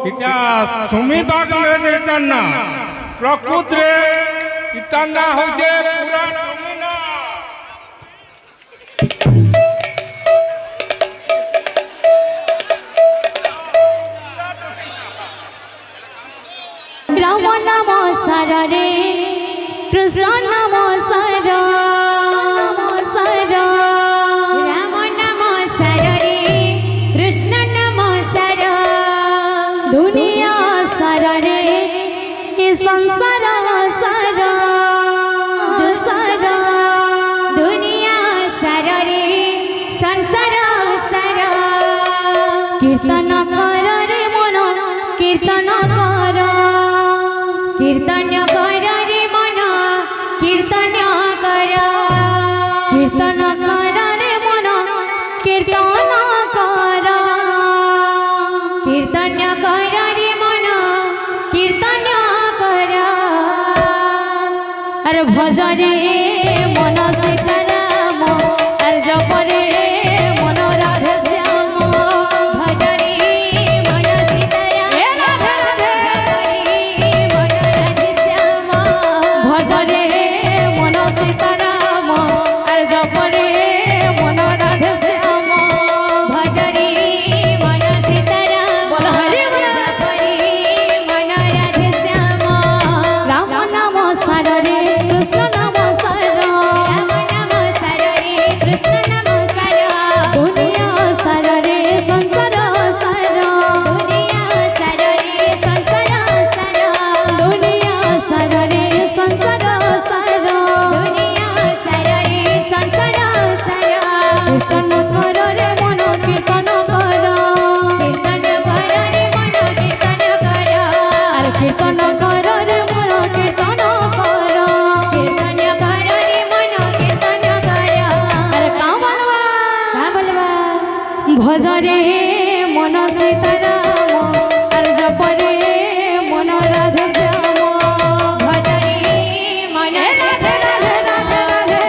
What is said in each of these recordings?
এটা সুমি বাগলে যেতার না প্রকৃতরে ইতার না হচ্ছে পুরা টুমিনা। রাম নাম সারে কৃষ্ণ নাম সার রাম নাম সারে কৃষ্ণ নাম সার দুনিয়া সারে এ সংসার সার দুনিয়া সারে সংসার সার কীর্তন কর রে মন কীর্তন কর কীর্তন কর রে মন কীর্তন কর কীর্তন কর রে মন কীর্তন কর কীর্তন কর রে মন কীর্তন কর আর ভজ রে মন সীতারাম আর জপ রে মন রাধে শ্যাম ভজ রে মন সীতারাম ভজ রে মন সীতারাম আর জপ রে মন রাধে শ্যাম ভজ রে মন সীতারাম জপ রে মন রাধে শ্যাম রাম নাম সার রে কৃষ্ণ নাম সার রাম নাম সার রে কৃষ্ণ নাম সার দুনিয়া সার রে সংসার সার দুনিয়া সার রে সংসার সার দুনিয়া সার রে সংসার সার দুনিয়া সার রে সংসার সার কীর্তন কর রে মন কীর্তন কর কীর্তন কর রে মন কীর্তন কর আর কীর্তন কর রে মন কীর্তন কর কীর্তন কর রে মন কীর্তন কর আর কা বলবা ভজ রে মন সীতারাম আর জপ রে মন রাধে শ্যাম ভজ রে মন সীতারাম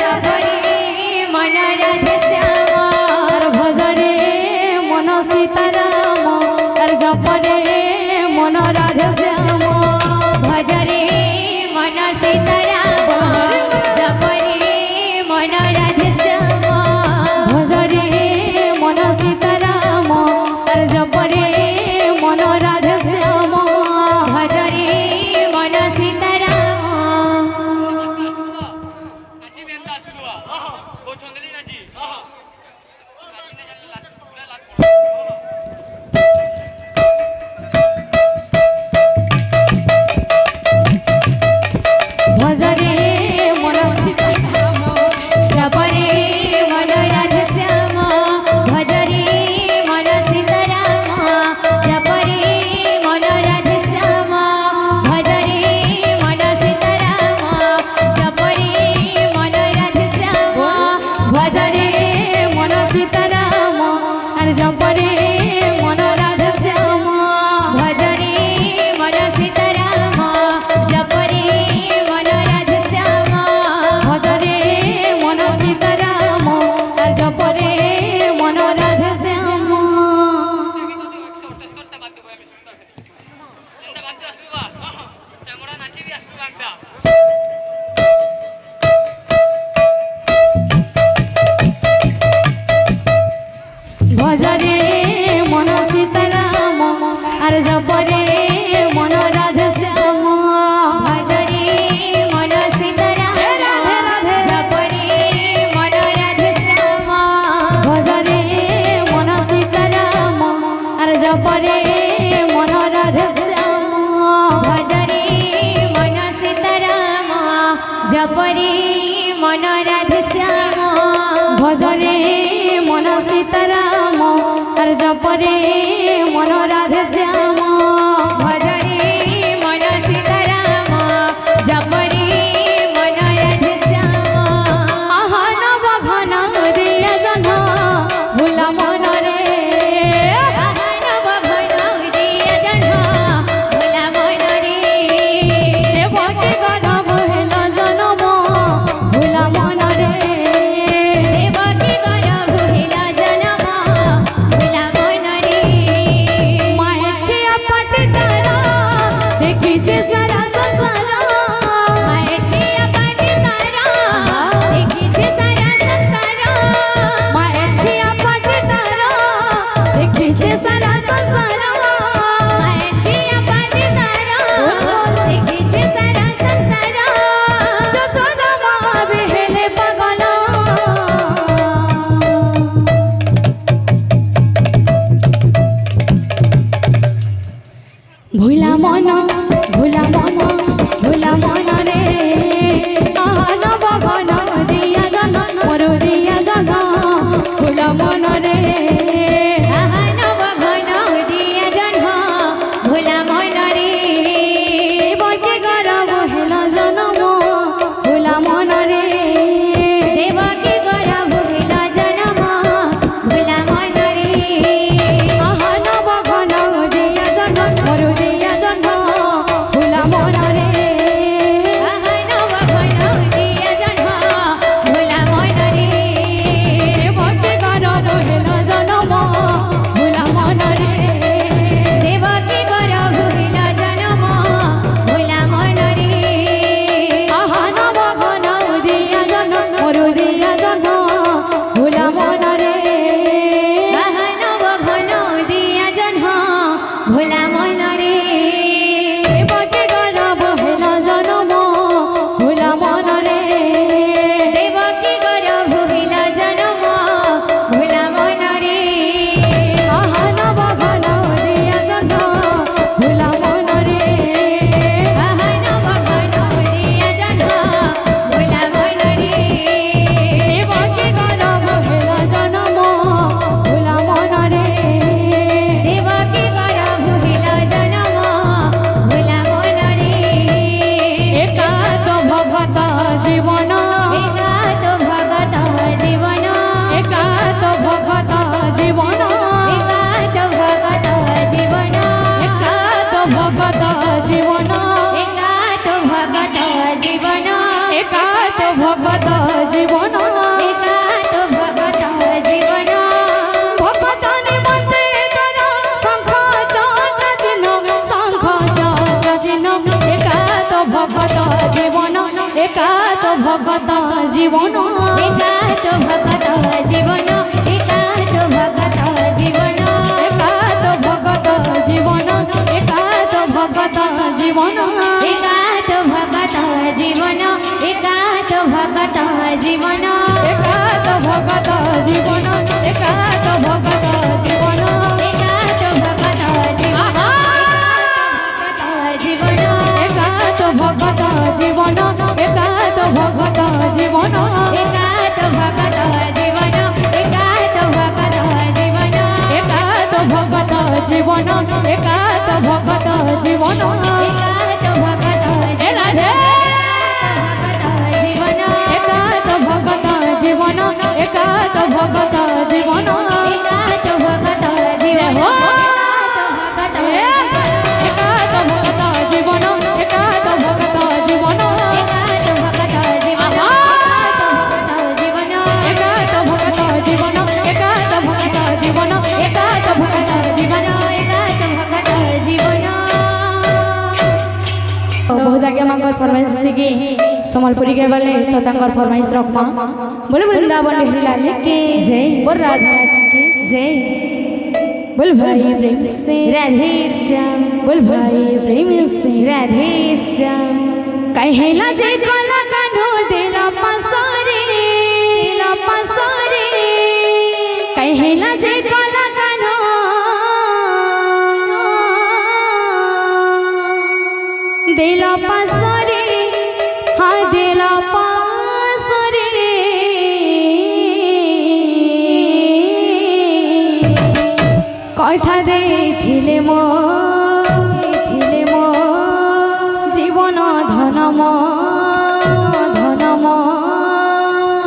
জপ রে মন রাধে শ্যাম আর ভজ রে মন সীতারাম আর জপ রে মন রাধে শ্যাম ভজ রে মন সীতারাম জপ রে মন রাধে শ্যাম ভজ রে মন সীতারাম আর জপ রে মন রাধে শ্যাম ভজ রে মন সীতারাম ভজ রে মন সীতারাম জপ রে মন রাধে শ্যাম ভজ রে মন সীতারাম জপ রে মন রাধে শ্যাম ভজ রে মন সীতারাম জপ রে মন রাধে শ্যাম ভজ রে মন সীতারাম আর জপ রে মন রাধে শ্যাম ভজ রে মন সীতারাম জপ রে মন রাধে শ্যাম ভজ রে মন সীতারাম আর জপ রে মন রাধে শ্যাম ভজ রে মন সীতারাম আর জপ রে মন রাধে শ্যাম ভজ রে মন সীতারাম জপ রে মন রাধে শ্যাম ভজ রে মন সীতারাম আর জপ রে মন রাধে শ্যাম ভজ রে মন সীতারাম জপ রে মন রাধে শ্যাম ভজ রে মন সীতারাম আর জপ রে মন রাধে শ্যাম ভজ রে মন সীতারাম জপ রে মন রাধে শ্যাম আহা নব ঘন দিয়া জন ভুলা মন রে আহা নব ঘন দিয়া জন ভুলা মন রে দেবকী গর্ভ হেলা জনম ভুলা মন রে দেবকী গর্ভ হেলা জনম ভুলা মন রে ভোলা মন ভোলা মন ভোলা মন রে আহান বগন দিয়া জন মোর দিয়া জন ভোলা মন রে আহান বগন দিয়া জন ভোলা মন রে দেবকে গরব হেলা জনম ভোলা মন রে দেবকে গরব হেলা জনম ভোলা মন রে আহান বগন দিয়া জন মোর দিয়া জন ভোলা মন রে আহান বগন দিয়া জন ভোলা মন রে দেবকে গরব হেলা জনম ভোলা মন রে দেবকে গরব হেলা জনম ভোলা মন রে আহান বগন দিয়া জন মোর দিয়া জন ভোলা মন রে আহান বগন দিয়া জন ভোলা মন রে দেবকে গরব হেলা জনম ভোলা মন রে দেবকে গরব হেলা জনম ভোলা মন রে আহান বগন দিয়া জন ভোলা মন রে আহান বগন দিয়া জন ভোলা মন রে দেবকে গরব হেলা জনম ভোলা মন রে দেবকে গরব হেলা জনম ভোলা মন রে একাত ভগত জীবন একাত ভগত জীবন একাত ভগত জীবন একাত ভগত জীবন একাত ভগত জীবন একাত ভগত জীবন একাত ভগত জীবন একাত ভগত জীবন ভগত নিমন্তে তোর শঙ্খ চক্র চিহ্ন শঙ্খ চক্র চিহ্ন একাত ভগত জীবন একাত ভগত জীবন একাত ভগত জীবন একাত ভগত জীবন একাত ভগত জীবন একাত ভগত জীবন একাত ভগত জীবন একাত ভগত জীবন একাত ভগত জীবন একাত ভগত জীবন একাত ভগত জীবন একাত ভগত জীবন একাত ভগত জীবন একাত ভগত জীবন একাত ভগত জীবন একাত ভগত জীবন একাত ভগত জীবন একাত ভগত রাধে জীবন একাত ভগত জীবন একাত ভগত জীবন একাত ভগত জীবন একাত ভগত জীবন একাত ভগত জীবন একাত ভগত জীবন একাত ভগত জীবন একাত ভগত জীবন একাত ভগত জীবন একাত ভগত জীবন बहुत आगे मांगर फरमाइश थी सम्बलपुरी के वाले तो तंगर फरमाइश रखमा बोले वृंदावन बिहारी लाल की जय बोल राधा की जय बोल भाई प्रेम से राधे श्याम बोल भाई प्रेम से राधे श्याम कहेला जय कला कानो दिला पसारे कहेला जय कला कानो दिला पसारे हाँ दिला पसारे कथा देथिले मो जीवन धनम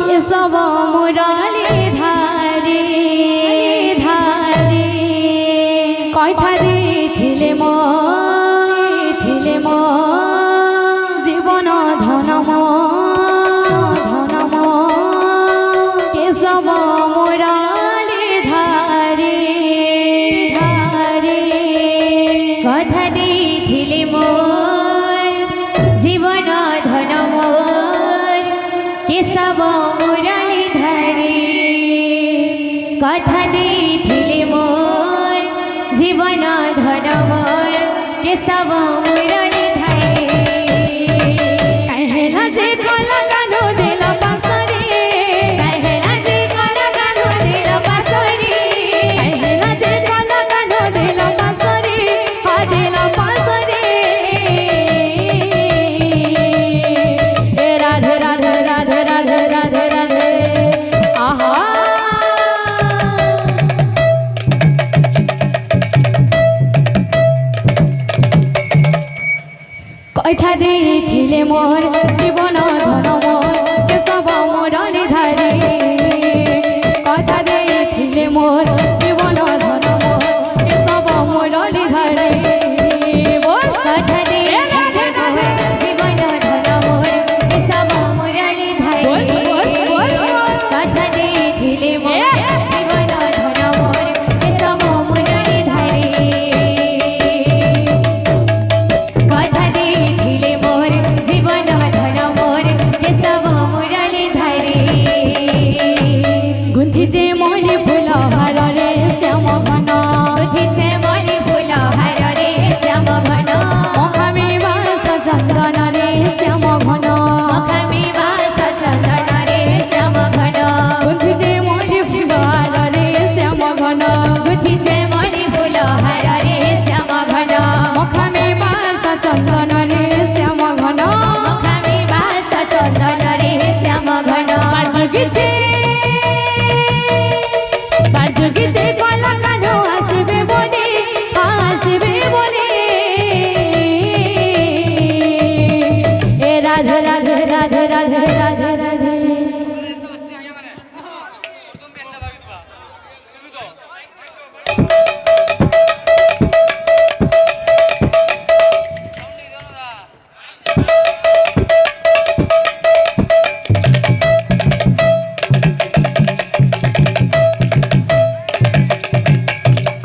केशव मुरली धारी कथा देथिले मो जीवन धनम केशव मुरली धारी कथा देथिले मोर जीवन धन मोर केशव मुरली धारी कथा देथिले मोर जीवन धन मोर केशव मुरली धारी कहेला जे कला कानो दिला पासरे कहेला जे कला कानो दिला पासरे कहेला जे कला कानो दिला पासरे हा दिला पास কথা ଦେଇଥିଲେ মোর জীবন ধন মোর কেশব মুরলী ধারে কথা ଦେଇଥିଲେ মোর জীবন ধন মোর কেশব মুরলী ধারে বল কথা ଦେଇଥିଲେ জীবন ধন মোর কেশব মুরলী ধারে কথা ଦେଇଥିଲେ মোর জীবন ধন মোর কেশব মুরলী ধারে কথা ଦେଇଥିଲେ মোর জীবন ধন মোর কেশব মুরলী ধারে গুন্থিছে মলি ফুল হারে শ্যাম ঘন গুন্থিছে মলি ফুল হারে শ্যাম ঘন মখামি বাস চন্দন রে শ্যাম ঘন মখামি বাস চন্দন রে শ্যাম ঘন গুন্থিছে মলি ফুল হারে শ্যাম ঘন গুন্থিছে মলি ফুল হারে শ্যাম ঘন মখামি বাস চন্দন রে শ্যাম ঘন মখামি বাস চন্দন রে শ্যাম ঘন বাজুগিছে কলা কানো আসবে বলে এ রাধে রাধে রাধে রাধে রাধে রাধে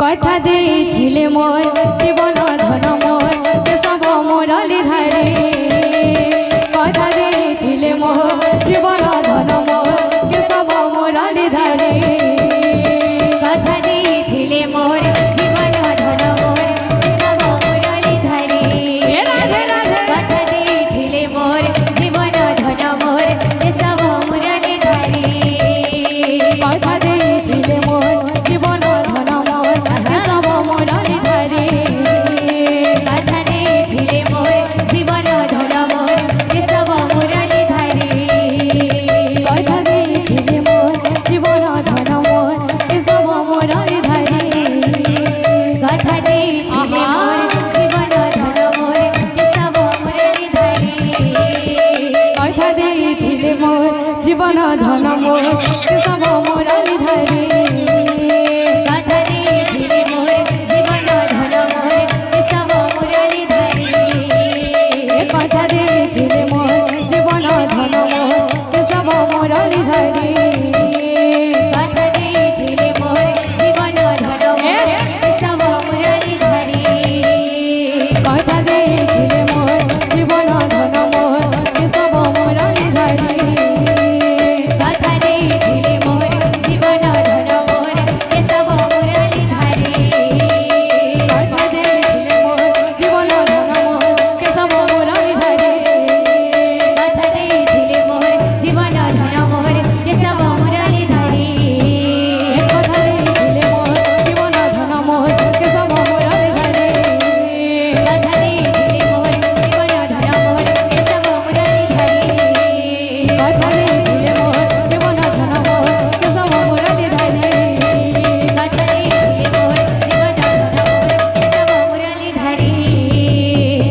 কথা ଦେଇଥିଲେ মোর জীবন ধন মোর কেশব মুরলী ধারে কথা ଦେଇଥିଲେ মোর জীবন ধন মোর কেশব মুরলী ধারে কথা ଦେଇଥିଲେ মোর জীবন ধন মোর কেশব মুরলী ধারে রাধে রাধে কথা ଦେଇଥିଲେ মোর জীবন ধন মোর কেশব মুরলী ধারে কথা ଦେଇଥିଲେ মোর জীবন ধন মোর কেশব মুরলী ধারে কথা ଦେଇଥିଲେ মোর জীবন ধন মোর কেশব মুরলী ধারে কথা ଦେଇଥିଲେ মোর জীবন ধন মোর কেশব মুরলী ধারে কথা ଦେଇଥିଲେ মোর জীবন ধন মোর কেশব মুরলী ধারে কথা ଦେଇଥିଲେ মোর জীবন ধন মোর কেশব মুরলী ধারে কথা ଦେଇଥିଲେ মোর জীবন ধন মোর কেশব মুরলী ধারে কথা ଦେଇଥିଲେ মোর জীবন ধন মোর কেশব মুরলী ধারে কথা ଦେଇଥିଲେ মোর জীবন ধন মোর কেশব মুরলী ধারে কথা ଦେଇଥିଲେ মোর জীবন ধন মোর কেশব মুরলী ধারে কথা ଦେଇଥିଲେ মোর জীবন ধন মোর কেশব মুরলী ধারে কথা ଦେଇଥିଲେ মোর জীবন ধন মোর কেশব মুরলী ধারে কথা ଦେଇଥିଲେ মোর জীবন ধন মোর কেশব মুরলী ধারে কথা ଦେଇଥିଲେ মোর জীবন ধন মোর কেশব মুরলী ধারে কথা ଦେଇଥିଲେ মোর জীবন ধন মোর কেশব মুরলী ধারে কথা ଦେଇଥିଲେ মোর জীবন ধন মোর কেশব মুরলী ধারে কথা ଦେଇଥିଲେ মোর জীবন ধন মোর কেশব মুরলী ধারে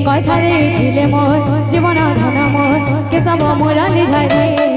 কথা ଦେଇଥିଲେ মোর জীবন ধন মোর কেশব মুরলী ধারে